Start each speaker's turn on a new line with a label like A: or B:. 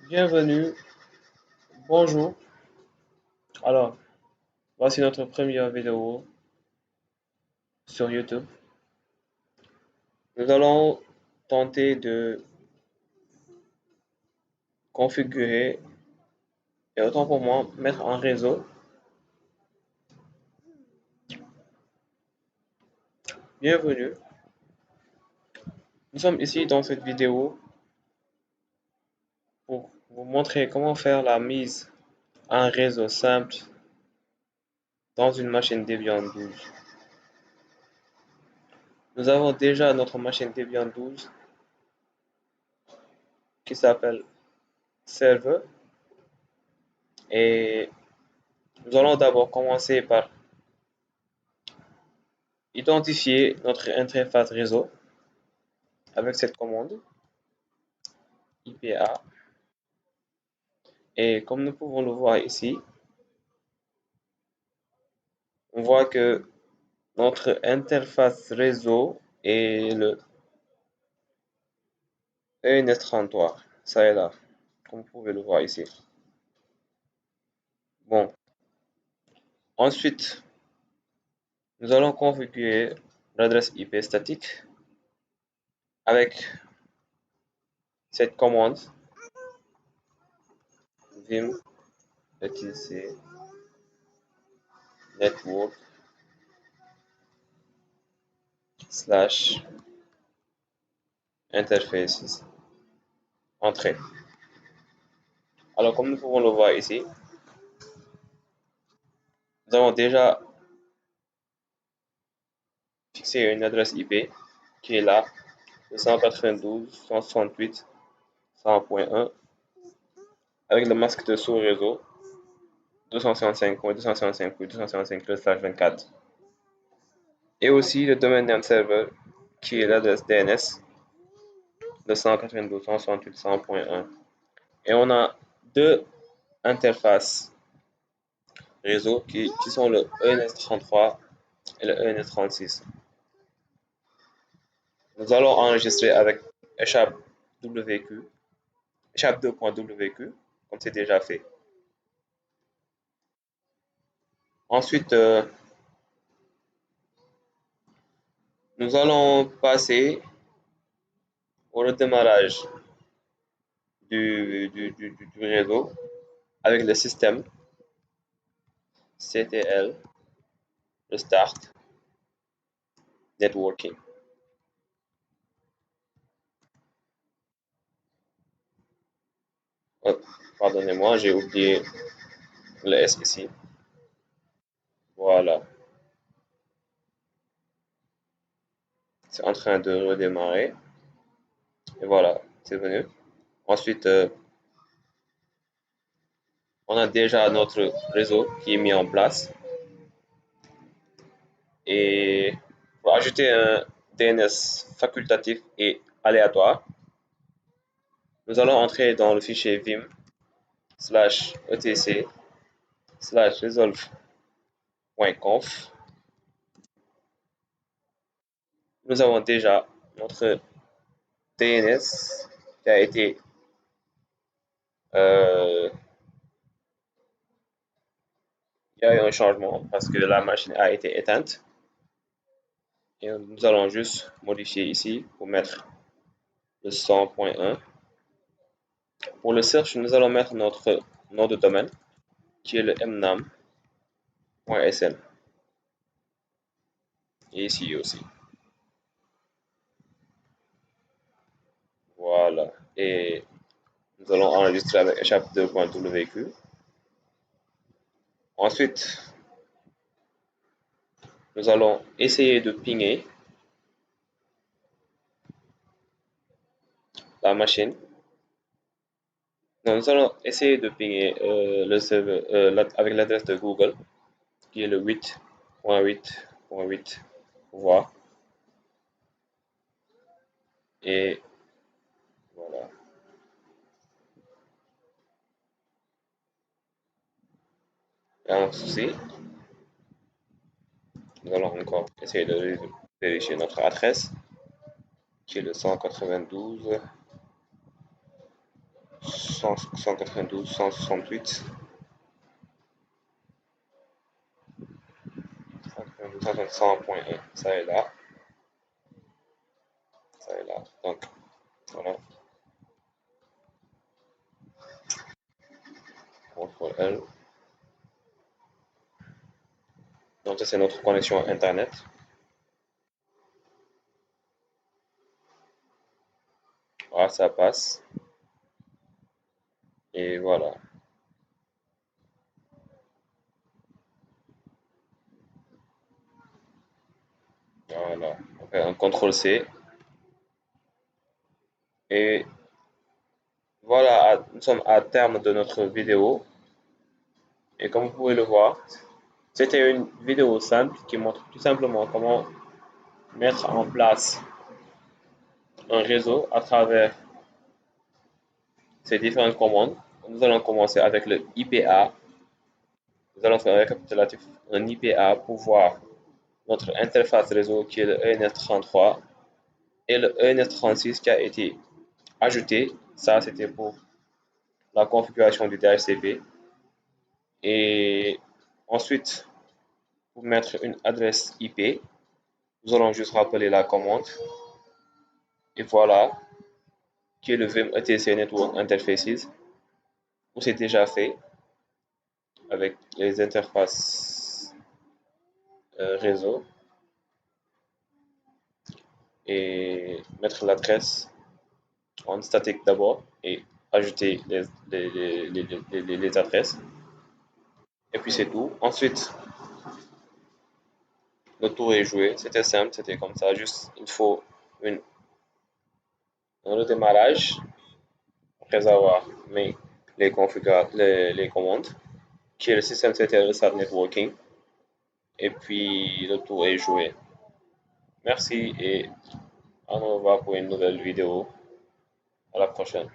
A: Bienvenue, bonjour. Alors, voici notre première vidéo sur YouTube. Nous allons tenter de configurer et autant pour moi mettre en réseau. Bienvenue. Nous sommes ici dans cette vidéo pour vous montrer comment faire la mise en réseau simple dans une machine Debian 12. Nous avons déjà notre machine Debian 12 qui s'appelle Server et nous allons d'abord commencer par identifier notre interface réseau avec cette commande IPA. Et comme nous pouvons le voir ici, on voit que notre interface réseau est le ENS33, ça est là, comme vous pouvez le voir ici. Bon, ensuite, nous allons configurer l'adresse IP statique avec cette commande vim etc network slash interfaces entrée. Alors, comme nous pouvons le voir ici, nous avons déjà fixé une adresse IP qui est là, 192.168.100.1 avec le masque de sous-réseau 255.255.255/24 et aussi le domaine name server qui est l'adresse DNS de 192.168.100.1 et on a deux interfaces réseau qui sont le ENS33 et le ENS36. Nous allons enregistrer avec échappe WQ, échappe 2.WQ, comme c'est déjà fait. Ensuite, nous allons passer au redémarrage du réseau avec le système CTL Restart Networking. Oh, pardonnez-moi, j'ai oublié le S ici. Voilà. C'est en train de redémarrer. Et voilà, c'est venu. Ensuite, on a déjà notre réseau qui est mis en place. Et pour ajouter un DNS facultatif et aléatoire, nous allons entrer dans le fichier vim /etc /resolve.conf. Nous avons déjà notre DNS qui a été il y a eu un changement parce que la machine a été éteinte. Et nous allons juste modifier ici pour mettre le 100.1. Pour le search, nous allons mettre notre nom de domaine qui est le mnam.sn. Et ici aussi. Voilà. Et nous allons enregistrer avec échappe 2.wq. Ensuite, nous allons essayer de pinguer la machine. Non, nous allons essayer de pinguer le serveur avec l'adresse de Google qui est le 8.8.8 pour voir. Et voilà. Il y a un souci. Nous allons encore essayer de vérifier notre adresse qui est le 192 168 100.1. Ça est là, ça est là. Donc voilà, CTRL L. Donc ça c'est notre connexion internet. Voilà, ça passe. Et voilà. Voilà. On fait un CTRL C. Et voilà, nous sommes à terme de notre vidéo. Et comme vous pouvez le voir, c'était une vidéo simple qui montre tout simplement comment mettre en place un réseau à travers ces différentes commandes. Nous allons commencer avec le IPA. Nous allons faire un récapitulatif, un IPA pour voir notre interface réseau qui est le ENS33 et le ENS36 qui a été ajouté. Ça, c'était pour la configuration du DHCP. Et ensuite, pour mettre une adresse IP, nous allons juste rappeler la commande. Et voilà, qui est le VIM ETC Network Interfaces, où c'est déjà fait avec les interfaces réseau et mettre l'adresse en statique d'abord et ajouter les adresses. Et puis c'est tout. Ensuite, le tour est joué. C'était simple, c'était comme ça. Juste, il faut un redémarrage après avoir mis les commandes, qui est le système CTL Restart Networking. Et puis, le tour est joué. Merci et on se revoit pour une nouvelle vidéo. À la prochaine.